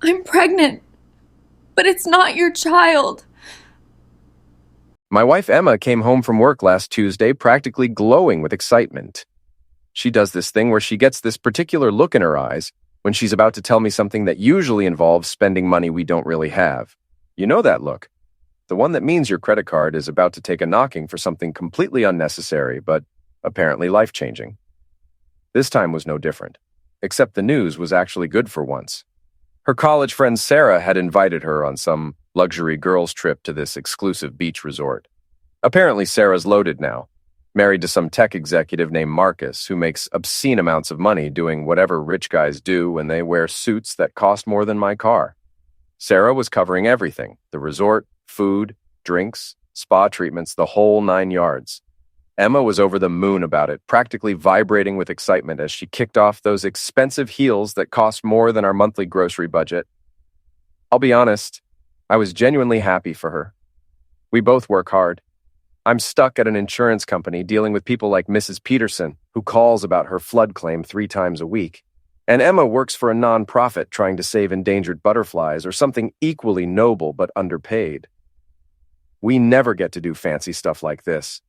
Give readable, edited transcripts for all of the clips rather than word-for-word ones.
I'm pregnant, but it's not your child. My wife Emma came home from work last Tuesday practically glowing with excitement. She does this thing where she gets this particular look in her eyes when she's about to tell me something that usually involves spending money we don't really have. You know that look. The one that means your credit card is about to take a knocking for something completely unnecessary, but apparently life-changing. This time was no different, except the news was actually good for once. Her college friend Sarah had invited her on some luxury girls' trip to this exclusive beach resort. Apparently Sarah's loaded now, married to some tech executive named Marcus who makes obscene amounts of money doing whatever rich guys do when they wear suits that cost more than my car. Sarah was covering everything: the resort, food, drinks, spa treatments, the whole 9 yards. Emma was over the moon about it, practically vibrating with excitement as she kicked off those expensive heels that cost more than our monthly grocery budget. I'll be honest, I was genuinely happy for her. We both work hard. I'm stuck at an insurance company dealing with people like Mrs. Peterson, who calls about her flood claim 3 times a week. And Emma works for a non-profit trying to save endangered butterflies or something equally noble but underpaid. We never get to do fancy stuff like this.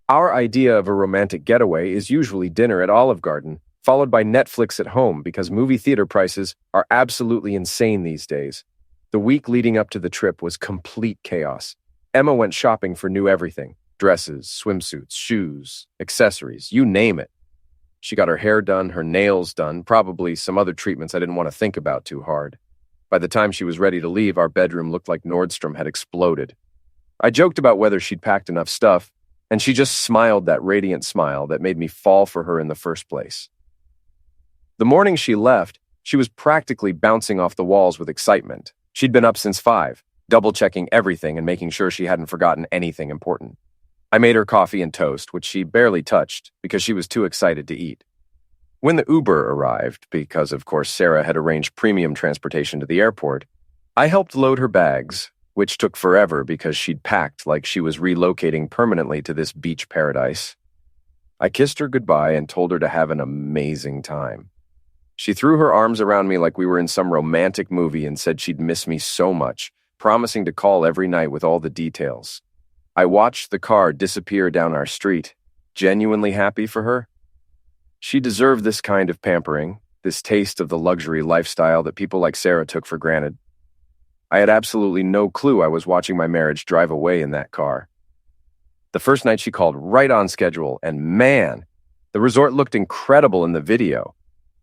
Our idea of a romantic getaway is usually dinner at Olive Garden, followed by Netflix at home because movie theater prices are absolutely insane these days. The week leading up to the trip was complete chaos. Emma went shopping for new everything: dresses, swimsuits, shoes, accessories, you name it. She got her hair done, her nails done, probably some other treatments I didn't want to think about too hard. By the time she was ready to leave, our bedroom looked like Nordstrom had exploded. I joked about whether she'd packed enough stuff, and she just smiled that radiant smile that made me fall for her in the first place. The morning she left, she was practically bouncing off the walls with excitement. She'd been up since 5, double-checking everything and making sure she hadn't forgotten anything important. I made her coffee and toast, which she barely touched because she was too excited to eat. When the Uber arrived, because of course Sarah had arranged premium transportation to the airport, I helped load her bags, which took forever because she'd packed like she was relocating permanently to this beach paradise. I kissed her goodbye and told her to have an amazing time. She threw her arms around me like we were in some romantic movie and said she'd miss me so much, promising to call every night with all the details. I watched the car disappear down our street, genuinely happy for her. She deserved this kind of pampering, this taste of the luxury lifestyle that people like Sarah took for granted. I had absolutely no clue I was watching my marriage drive away in that car. The first night she called right on schedule, and man, the resort looked incredible in the video.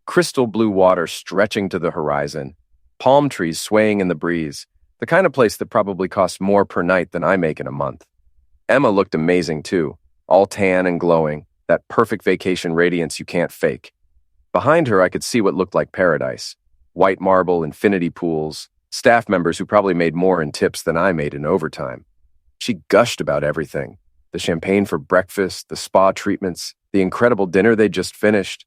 Crystal blue water stretching to the horizon, palm trees swaying in the breeze, the kind of place that probably costs more per night than I make in a month. Emma looked amazing too, all tan and glowing, that perfect vacation radiance you can't fake. Behind her I could see what looked like paradise: white marble, infinity pools, staff members who probably made more in tips than I made in overtime. She gushed about everything: the champagne for breakfast, the spa treatments, the incredible dinner they'd just finished.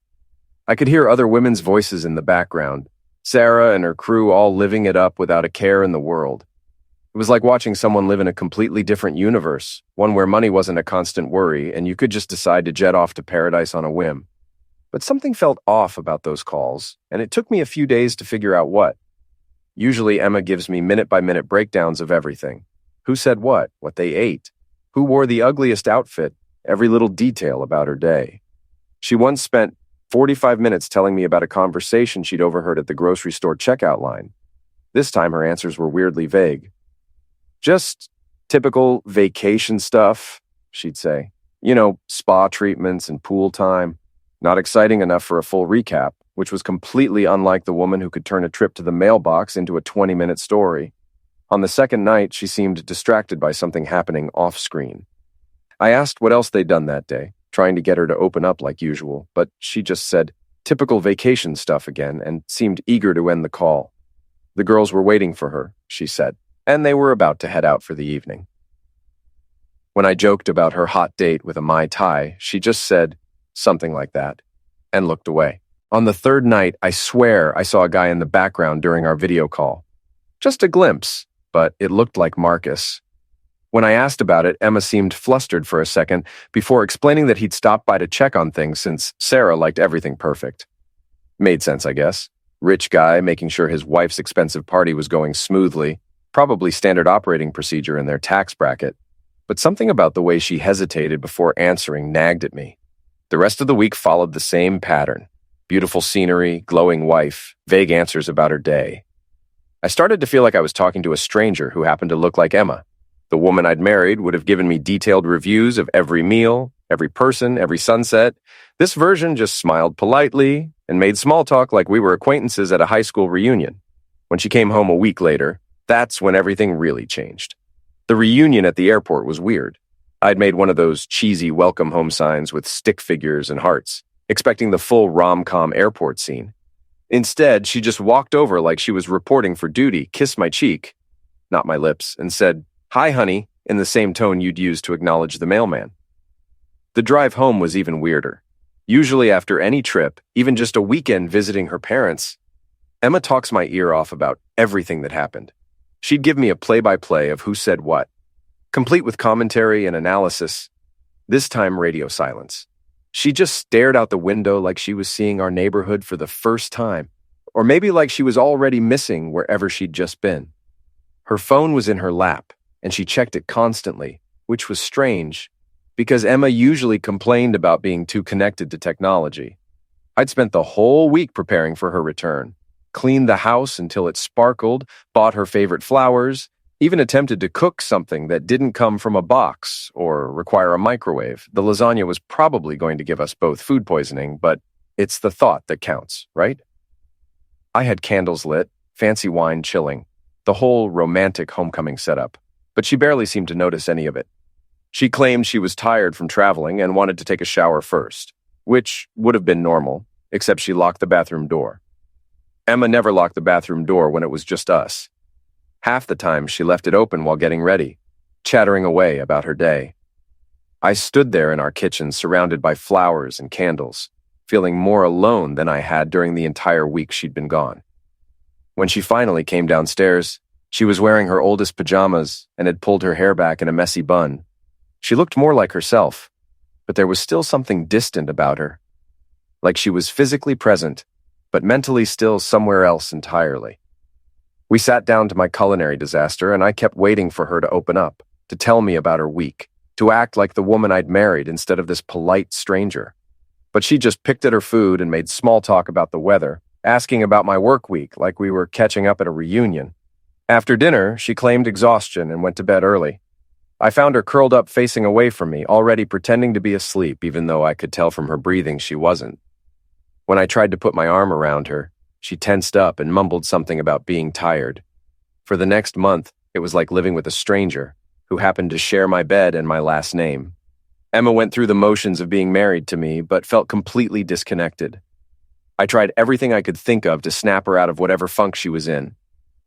I could hear other women's voices in the background, Sarah and her crew all living it up without a care in the world. It was like watching someone live in a completely different universe, one where money wasn't a constant worry and you could just decide to jet off to paradise on a whim. But something felt off about those calls, and it took me a few days to figure out what. Usually Emma gives me minute-by-minute breakdowns of everything: who said what they ate, who wore the ugliest outfit, every little detail about her day. She once spent 45 minutes telling me about a conversation she'd overheard at the grocery store checkout line. This time her answers were weirdly vague. Just typical vacation stuff, she'd say. You know, spa treatments and pool time. Not exciting enough for a full recap, which was completely unlike the woman who could turn a trip to the mailbox into a 20-minute story. On the second night, she seemed distracted by something happening off-screen. I asked what else they'd done that day, trying to get her to open up like usual, but she just said, typical vacation stuff again, and seemed eager to end the call. The girls were waiting for her, she said, and they were about to head out for the evening. When I joked about her hot date with a Mai Tai, she just said something like that, and looked away. On the third night, I swear I saw a guy in the background during our video call. Just a glimpse, but it looked like Marcus. When I asked about it, Emma seemed flustered for a second before explaining that he'd stopped by to check on things since Sarah liked everything perfect. Made sense, I guess. Rich guy making sure his wife's expensive party was going smoothly, probably standard operating procedure in their tax bracket. But something about the way she hesitated before answering nagged at me. The rest of the week followed the same pattern. Beautiful scenery, glowing wife, vague answers about her day. I started to feel like I was talking to a stranger who happened to look like Emma. The woman I'd married would have given me detailed reviews of every meal, every person, every sunset. This version just smiled politely and made small talk like we were acquaintances at a high school reunion. When she came home a week later, that's when everything really changed. The reunion at the airport was weird. I'd made one of those cheesy welcome home signs with stick figures and hearts, expecting the full rom-com airport scene. Instead, she just walked over like she was reporting for duty, kissed my cheek, not my lips, and said, "Hi, honey," in the same tone you'd use to acknowledge the mailman. The drive home was even weirder. Usually after any trip, even just a weekend visiting her parents, Emma talks my ear off about everything that happened. She'd give me a play-by-play of who said what, complete with commentary and analysis. This time, radio silence. She just stared out the window like she was seeing our neighborhood for the first time, or maybe like she was already missing wherever she'd just been. Her phone was in her lap, and she checked it constantly, which was strange, because Emma usually complained about being too connected to technology. I'd spent the whole week preparing for her return, cleaned the house until it sparkled, bought her favorite flowers, even attempted to cook something that didn't come from a box or require a microwave. The lasagna was probably going to give us both food poisoning, but it's the thought that counts, right? I had candles lit, fancy wine chilling, the whole romantic homecoming setup, but she barely seemed to notice any of it. She claimed she was tired from traveling and wanted to take a shower first, which would have been normal, except she locked the bathroom door. Emma never locked the bathroom door when it was just us. Half the time, she left it open while getting ready, chattering away about her day. I stood there in our kitchen surrounded by flowers and candles, feeling more alone than I had during the entire week she'd been gone. When she finally came downstairs, she was wearing her oldest pajamas and had pulled her hair back in a messy bun. She looked more like herself, but there was still something distant about her, like she was physically present, but mentally still somewhere else entirely. We sat down to my culinary disaster, and I kept waiting for her to open up, to tell me about her week, to act like the woman I'd married instead of this polite stranger. But she just picked at her food and made small talk about the weather, asking about my work week like we were catching up at a reunion. After dinner, she claimed exhaustion and went to bed early. I found her curled up facing away from me, already pretending to be asleep, even though I could tell from her breathing she wasn't. When I tried to put my arm around her, she tensed up and mumbled something about being tired. For the next month, it was like living with a stranger who happened to share my bed and my last name. Emma went through the motions of being married to me, but felt completely disconnected. I tried everything I could think of to snap her out of whatever funk she was in.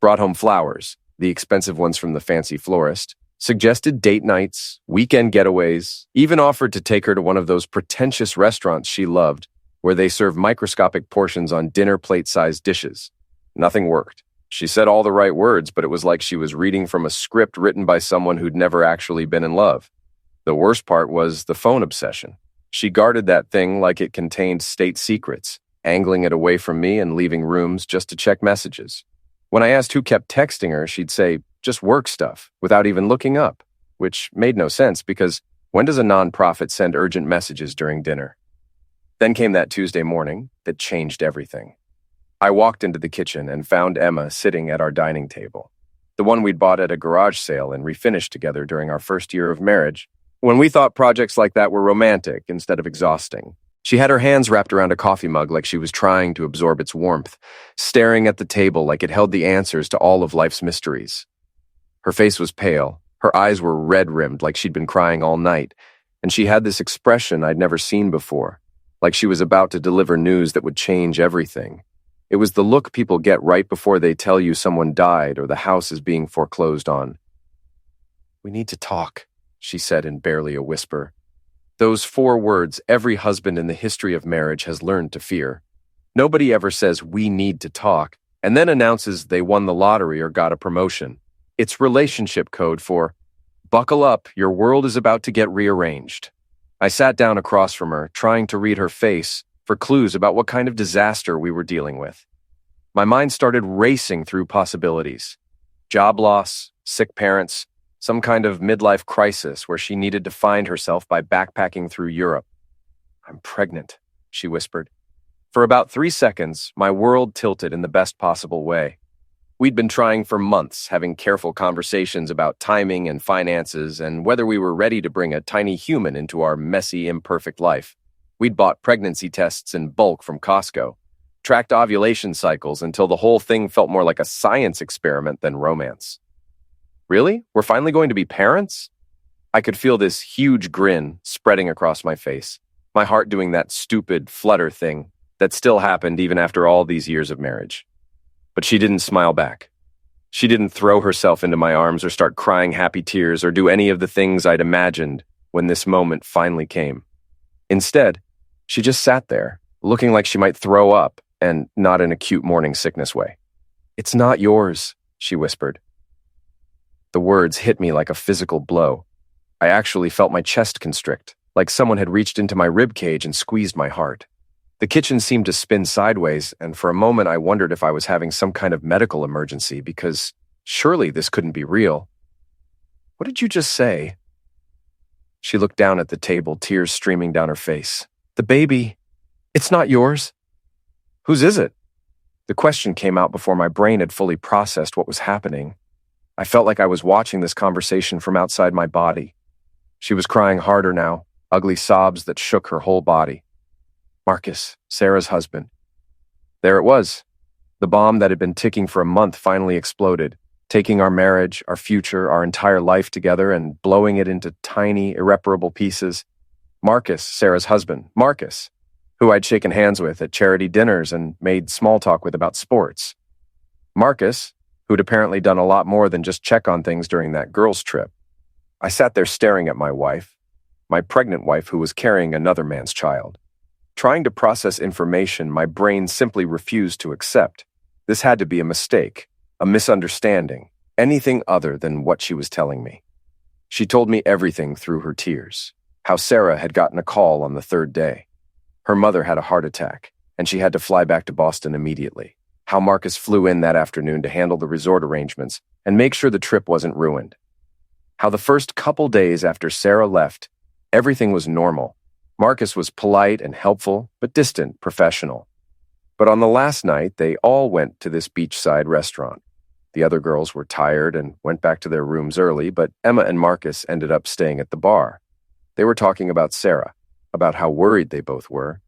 Brought home flowers, the expensive ones from the fancy florist, suggested date nights, weekend getaways, even offered to take her to one of those pretentious restaurants she loved, where they serve microscopic portions on dinner plate-sized dishes. Nothing worked. She said all the right words, but it was like she was reading from a script written by someone who'd never actually been in love. The worst part was the phone obsession. She guarded that thing like it contained state secrets, angling it away from me and leaving rooms just to check messages. When I asked who kept texting her, she'd say, just work stuff, without even looking up, which made no sense because when does a nonprofit send urgent messages during dinner? Then came that Tuesday morning that changed everything. I walked into the kitchen and found Emma sitting at our dining table, the one we'd bought at a garage sale and refinished together during our first year of marriage, when we thought projects like that were romantic instead of exhausting. She had her hands wrapped around a coffee mug like she was trying to absorb its warmth, staring at the table like it held the answers to all of life's mysteries. Her face was pale, her eyes were red-rimmed like she'd been crying all night, and she had this expression I'd never seen before, like she was about to deliver news that would change everything. It was the look people get right before they tell you someone died or the house is being foreclosed on. "We need to talk," she said in barely a whisper. Those 4 words every husband in the history of marriage has learned to fear. Nobody ever says, "We need to talk," and then announces they won the lottery or got a promotion. It's relationship code for, buckle up, your world is about to get rearranged. I sat down across from her, trying to read her face for clues about what kind of disaster we were dealing with. My mind started racing through possibilities. Job loss, sick parents, some kind of midlife crisis where she needed to find herself by backpacking through Europe. "I'm pregnant," she whispered. For about 3 seconds, my world tilted in the best possible way. We'd been trying for months, having careful conversations about timing and finances and whether we were ready to bring a tiny human into our messy, imperfect life. We'd bought pregnancy tests in bulk from Costco, tracked ovulation cycles until the whole thing felt more like a science experiment than romance. Really? We're finally going to be parents? I could feel this huge grin spreading across my face, my heart doing that stupid flutter thing that still happened even after all these years of marriage. But she didn't smile back. She didn't throw herself into my arms or start crying happy tears or do any of the things I'd imagined when this moment finally came. Instead, she just sat there, looking like she might throw up, and not in a cute morning sickness way. "It's not yours," she whispered. The words hit me like a physical blow. I actually felt my chest constrict, like someone had reached into my rib cage and squeezed my heart. The kitchen seemed to spin sideways, and for a moment I wondered if I was having some kind of medical emergency, because surely this couldn't be real. "What did you just say?" She looked down at the table, tears streaming down her face. "The baby, it's not yours." "Whose is it?" The question came out before my brain had fully processed what was happening. I felt like I was watching this conversation from outside my body. She was crying harder now, ugly sobs that shook her whole body. Marcus, Sarah's husband. There it was. The bomb that had been ticking for a month finally exploded, taking our marriage, our future, our entire life together and blowing it into tiny, irreparable pieces. Marcus, Sarah's husband, Marcus, who I'd shaken hands with at charity dinners and made small talk with about sports. Marcus, who'd apparently done a lot more than just check on things during that girls' trip. I sat there staring at my wife, my pregnant wife who was carrying another man's child. Trying to process information my brain simply refused to accept. This had to be a mistake, a misunderstanding, anything other than what she was telling me. She told me everything through her tears, how Sarah had gotten a call on the 3rd day. Her mother had a heart attack, and she had to fly back to Boston immediately. How Marcus flew in that afternoon to handle the resort arrangements and make sure the trip wasn't ruined. How the first couple days after Sarah left, everything was normal. Marcus was polite and helpful, but distant, professional. But on the last night, they all went to this beachside restaurant. The other girls were tired and went back to their rooms early, but Emma and Marcus ended up staying at the bar. They were talking about Sarah, about how worried they both were.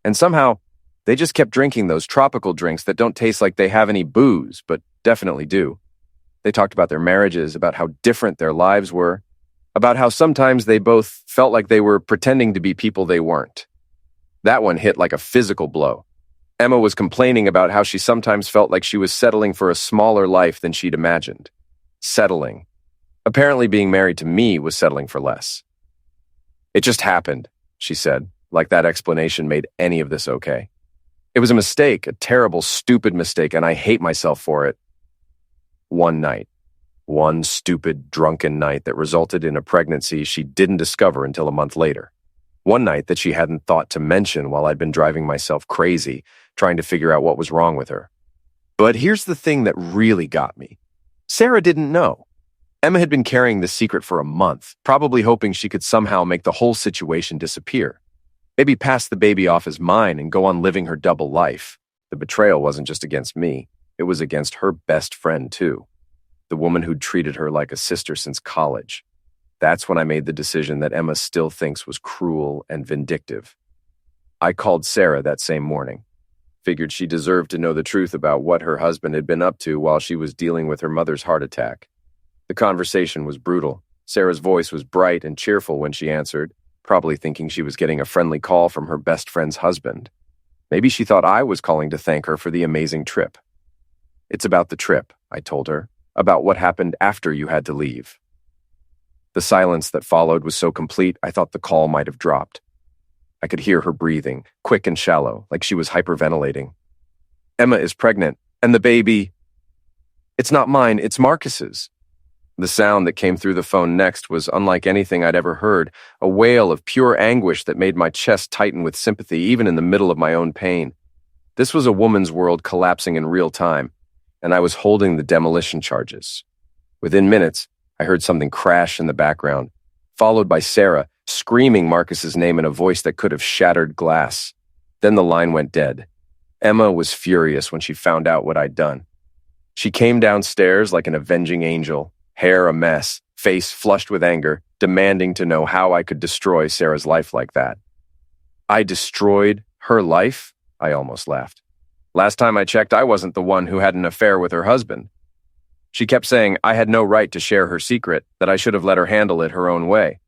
And somehow, they just kept drinking those tropical drinks that don't taste like they have any booze, but definitely do. They talked about their marriages, about how different their lives were, about how sometimes they both felt like they were pretending to be people they weren't. That one hit like a physical blow. Emma was complaining about how she sometimes felt like she was settling for a smaller life than she'd imagined. Settling. Apparently being married to me was settling for less. "It just happened," she said, like that explanation made any of this okay. "It was a mistake, a terrible, stupid mistake, and I hate myself for it." One night. One stupid, drunken night that resulted in a pregnancy she didn't discover until a month later. One night that she hadn't thought to mention while I'd been driving myself crazy, trying to figure out what was wrong with her. But here's the thing that really got me. Sarah didn't know. Emma had been carrying this secret for a month, probably hoping she could somehow make the whole situation disappear. Maybe pass the baby off as mine and go on living her double life. The betrayal wasn't just against me. It was against her best friend, too. The woman who'd treated her like a sister since college. That's when I made the decision that Emma still thinks was cruel and vindictive. I called Sarah that same morning. Figured she deserved to know the truth about what her husband had been up to while she was dealing with her mother's heart attack. The conversation was brutal. Sarah's voice was bright and cheerful when she answered, probably thinking she was getting a friendly call from her best friend's husband. Maybe she thought I was calling to thank her for the amazing trip. "It's about the trip," I told her, "about what happened after you had to leave." The silence that followed was so complete, I thought the call might have dropped. I could hear her breathing, quick and shallow, like she was hyperventilating. "Emma is pregnant, and the baby... It's not mine, it's Marcus's." The sound that came through the phone next was unlike anything I'd ever heard, a wail of pure anguish that made my chest tighten with sympathy even in the middle of my own pain. This was a woman's world collapsing in real time, and I was holding the demolition charges. Within minutes, I heard something crash in the background, followed by Sarah screaming Marcus's name in a voice that could have shattered glass. Then the line went dead. Emma was furious when she found out what I'd done. She came downstairs like an avenging angel, hair a mess, face flushed with anger, demanding to know how I could destroy Sarah's life like that. I destroyed her life? I almost laughed. Last time I checked, I wasn't the one who had an affair with her husband. She kept saying I had no right to share her secret, that I should have let her handle it her own way.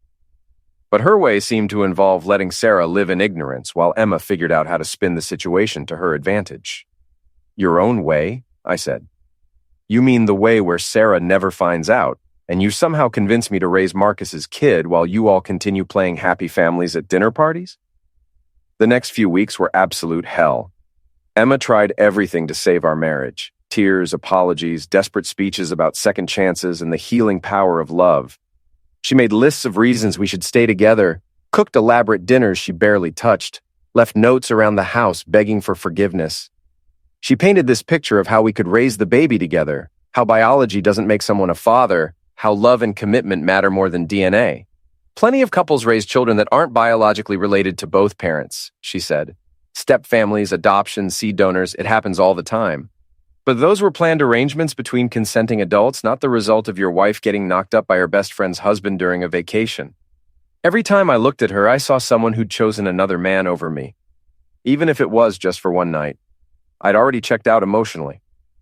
But her way seemed to involve letting Sarah live in ignorance while Emma figured out how to spin the situation to her advantage. Your own way? I said. You mean the way where Sarah never finds out, and you somehow convince me to raise Marcus's kid while you all continue playing happy families at dinner parties? The next few weeks were absolute hell. Emma tried everything to save our marriage. Tears, apologies, desperate speeches about second chances and the healing power of love. She made lists of reasons we should stay together, cooked elaborate dinners she barely touched, left notes around the house begging for forgiveness. She painted this picture of how we could raise the baby together, how biology doesn't make someone a father, how love and commitment matter more than DNA. Plenty of couples raise children that aren't biologically related to both parents, she said. Step families, adoptions, seed donors, it happens all the time. But those were planned arrangements between consenting adults, not the result of your wife getting knocked up by her best friend's husband during a vacation. Every time I looked at her, I saw someone who'd chosen another man over me. Even if it was just for one night. I'd already checked out emotionally.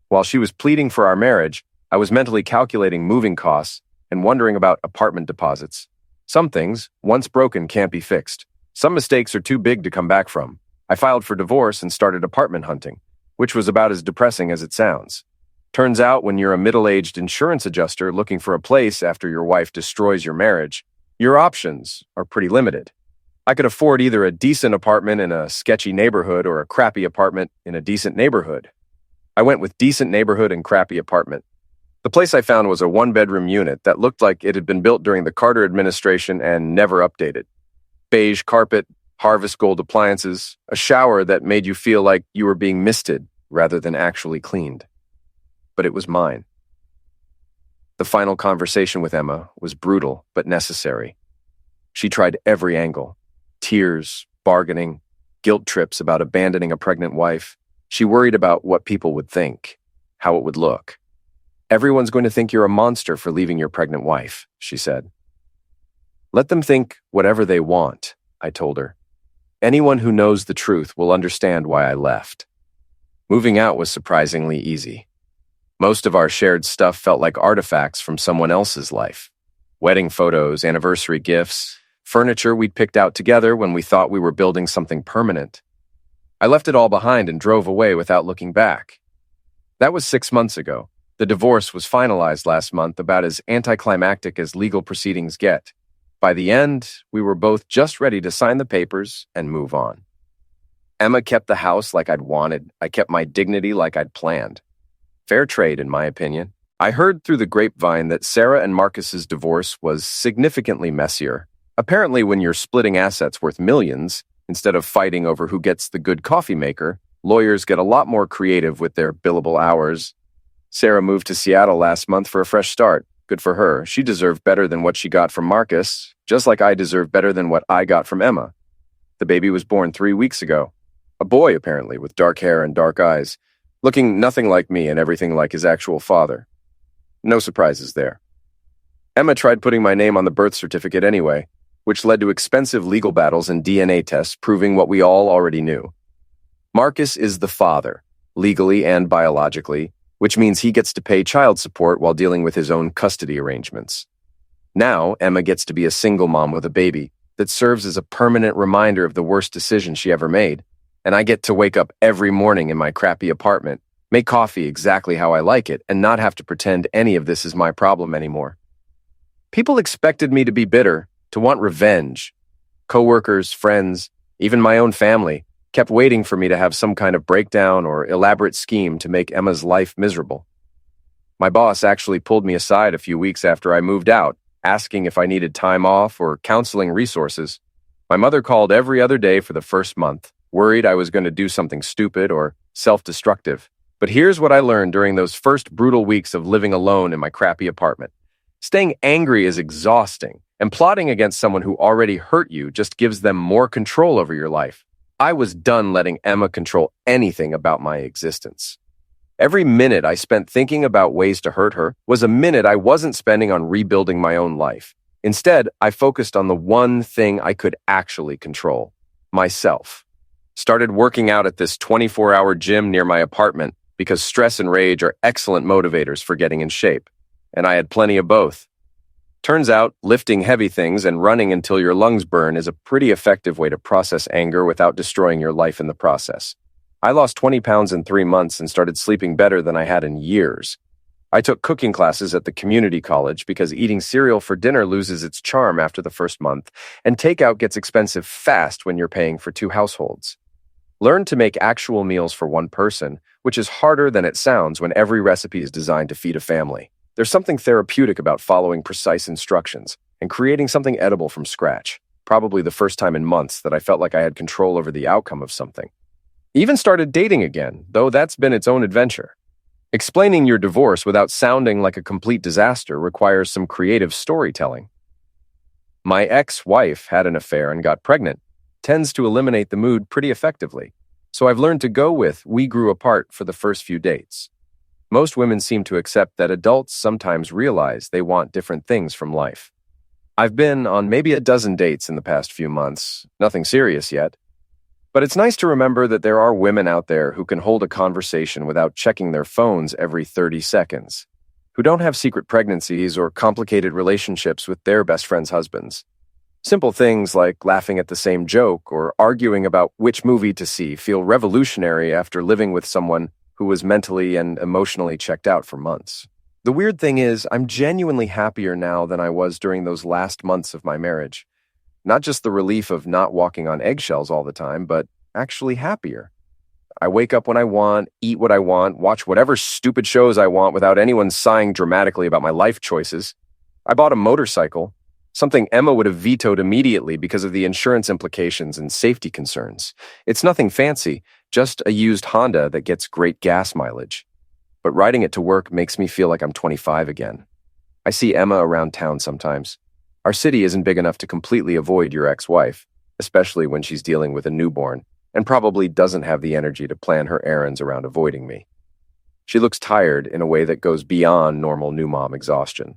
While she was pleading for our marriage, I was mentally calculating moving costs and wondering about apartment deposits. Some things, once broken, can't be fixed. Some mistakes are too big to come back from. I filed for divorce and started apartment hunting, which was about as depressing as it sounds. Turns out when you're a middle-aged insurance adjuster looking for a place after your wife destroys your marriage, your options are pretty limited. I could afford either a decent apartment in a sketchy neighborhood or a crappy apartment in a decent neighborhood. I went with decent neighborhood and crappy apartment. The place I found was a one-bedroom unit that looked like it had been built during the Carter administration and never updated. Beige carpet, harvest gold appliances, a shower that made you feel like you were being misted rather than actually cleaned. But it was mine. The final conversation with Emma was brutal but necessary. She tried every angle. Tears, bargaining, guilt trips about abandoning a pregnant wife. She worried about what people would think, how it would look. Everyone's going to think you're a monster for leaving your pregnant wife, she said. Let them think whatever they want, I told her. Anyone who knows the truth will understand why I left. Moving out was surprisingly easy. Most of our shared stuff felt like artifacts from someone else's life. Wedding photos, anniversary gifts, furniture we'd picked out together when we thought we were building something permanent. I left it all behind and drove away without looking back. That was 6 months ago. The divorce was finalized last month, about as anticlimactic as legal proceedings get. By the end, we were both just ready to sign the papers and move on. Emma kept the house like I'd wanted. I kept my dignity like I'd planned. Fair trade, in my opinion. I heard through the grapevine that Sarah and Marcus's divorce was significantly messier. Apparently, when you're splitting assets worth millions, instead of fighting over who gets the good coffee maker, lawyers get a lot more creative with their billable hours. Sarah moved to Seattle last month for a fresh start. Good for her. She deserved better than what she got from Marcus, just like I deserve better than what I got from Emma. The baby was born 3 weeks ago. A boy, apparently, with dark hair and dark eyes, looking nothing like me and everything like his actual father. No surprises there. Emma tried putting my name on the birth certificate anyway, which led to expensive legal battles and DNA tests proving what we all already knew. Marcus is the father, legally and biologically, which means he gets to pay child support while dealing with his own custody arrangements. Now, Emma gets to be a single mom with a baby that serves as a permanent reminder of the worst decision she ever made, and I get to wake up every morning in my crappy apartment, make coffee exactly how I like it, and not have to pretend any of this is my problem anymore. People expected me to be bitter, to want revenge. Coworkers, friends, even my own family kept waiting for me to have some kind of breakdown or elaborate scheme to make Emma's life miserable. My boss actually pulled me aside a few weeks after I moved out, asking if I needed time off or counseling resources. My mother called every other day for the first month, worried I was going to do something stupid or self-destructive. But here's what I learned during those first brutal weeks of living alone in my crappy apartment. Staying angry is exhausting, and plotting against someone who already hurt you just gives them more control over your life. I was done letting Emma control anything about my existence. Every minute I spent thinking about ways to hurt her was a minute I wasn't spending on rebuilding my own life. Instead, I focused on the one thing I could actually control: myself. Started working out at this 24-hour gym near my apartment because stress and rage are excellent motivators for getting in shape, and I had plenty of both. Turns out, lifting heavy things and running until your lungs burn is a pretty effective way to process anger without destroying your life in the process. I lost 20 pounds in 3 months and started sleeping better than I had in years. I took cooking classes at the community college because eating cereal for dinner loses its charm after the first month, and takeout gets expensive fast when you're paying for 2 households. Learn to make actual meals for one person, which is harder than it sounds when every recipe is designed to feed a family. There's something therapeutic about following precise instructions and creating something edible from scratch. Probably the first time in months that I felt like I had control over the outcome of something. Even started dating again, though that's been its own adventure. Explaining your divorce without sounding like a complete disaster requires some creative storytelling. My ex-wife had an affair and got pregnant. Tends to eliminate the mood pretty effectively. So I've learned to go with "we grew apart" for the first few dates. Most women seem to accept that adults sometimes realize they want different things from life. I've been on maybe a dozen dates in the past few months, nothing serious yet. But it's nice to remember that there are women out there who can hold a conversation without checking their phones every 30 seconds, who don't have secret pregnancies or complicated relationships with their best friends' husbands. Simple things like laughing at the same joke or arguing about which movie to see feel revolutionary after living with someone who was mentally and emotionally checked out for months. The weird thing is, I'm genuinely happier now than I was during those last months of my marriage. Not just the relief of not walking on eggshells all the time, but actually happier. I wake up when I want, eat what I want, watch whatever stupid shows I want without anyone sighing dramatically about my life choices. I bought a motorcycle, something Emma would have vetoed immediately because of the insurance implications and safety concerns. It's nothing fancy, just a used Honda that gets great gas mileage. But riding it to work makes me feel like I'm 25 again. I see Emma around town sometimes. Our city isn't big enough to completely avoid your ex-wife, especially when she's dealing with a newborn, and probably doesn't have the energy to plan her errands around avoiding me. She looks tired in a way that goes beyond normal new mom exhaustion.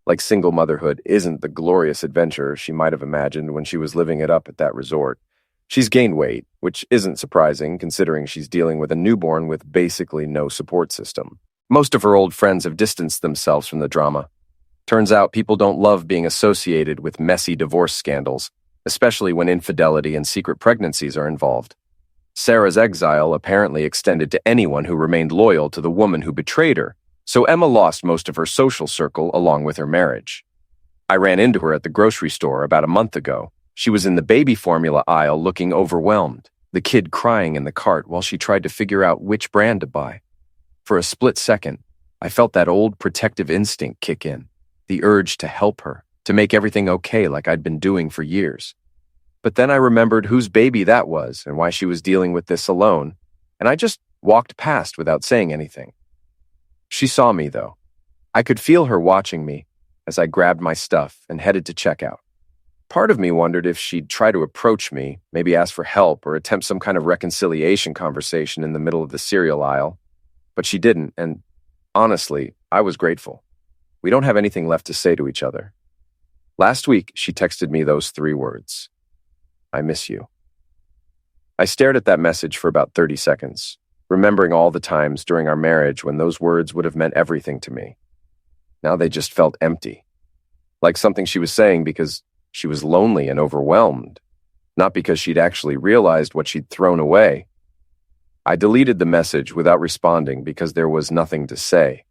Like single motherhood isn't the glorious adventure she might have imagined when she was living it up at that resort. She's gained weight, which isn't surprising considering she's dealing with a newborn with basically no support system. Most of her old friends have distanced themselves from the drama. Turns out people don't love being associated with messy divorce scandals, especially when infidelity and secret pregnancies are involved. Sarah's exile apparently extended to anyone who remained loyal to the woman who betrayed her, so Emma lost most of her social circle along with her marriage. I ran into her at the grocery store about a month ago. She was in the baby formula aisle looking overwhelmed, the kid crying in the cart while she tried to figure out which brand to buy. For a split second, I felt that old protective instinct kick in, the urge to help her, to make everything okay like I'd been doing for years. But then I remembered whose baby that was and why she was dealing with this alone, and I just walked past without saying anything. She saw me, though. I could feel her watching me as I grabbed my stuff and headed to checkout. Part of me wondered if she'd try to approach me, maybe ask for help or attempt some kind of reconciliation conversation in the middle of the cereal aisle. But she didn't, and honestly, I was grateful. We don't have anything left to say to each other. Last week, she texted me those 3 words. I miss you. I stared at that message for about 30 seconds, remembering all the times during our marriage when those words would have meant everything to me. Now they just felt empty, like something she was saying because she was lonely and overwhelmed, not because she'd actually realized what she'd thrown away. I deleted the message without responding because there was nothing to say.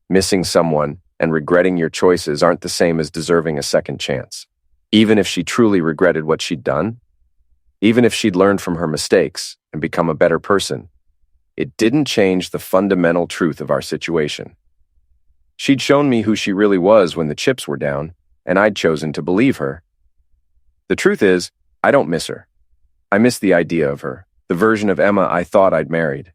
Missing someone and regretting your choices aren't the same as deserving a second chance. Even if she truly regretted what she'd done, even if she'd learned from her mistakes and become a better person, it didn't change the fundamental truth of our situation. She'd shown me who she really was when the chips were down, and I'd chosen to believe her. The truth is, I don't miss her. I miss the idea of her, the version of Emma I thought I'd married.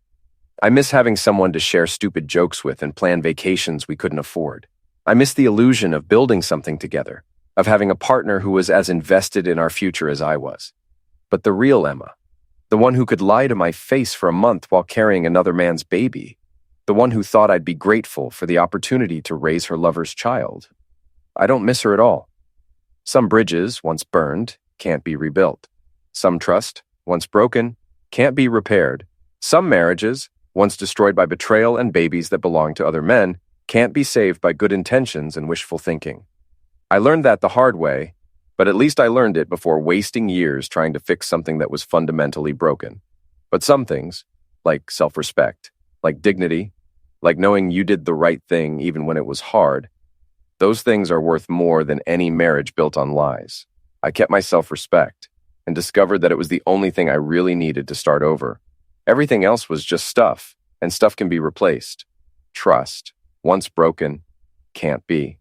I miss having someone to share stupid jokes with and plan vacations we couldn't afford. I miss the illusion of building something together, of having a partner who was as invested in our future as I was. But the real Emma, the one who could lie to my face for a month while carrying another man's baby, the one who thought I'd be grateful for the opportunity to raise her lover's child. I don't miss her at all. Some bridges, once burned, can't be rebuilt. Some trust, once broken, can't be repaired. Some marriages, once destroyed by betrayal and babies that belong to other men, can't be saved by good intentions and wishful thinking. I learned that the hard way, but at least I learned it before wasting years trying to fix something that was fundamentally broken. But some things, like self-respect, like dignity, like knowing you did the right thing even when it was hard, those things are worth more than any marriage built on lies. I kept my self-respect and discovered that it was the only thing I really needed to start over. Everything else was just stuff, and stuff can be replaced. Trust, once broken, can't be.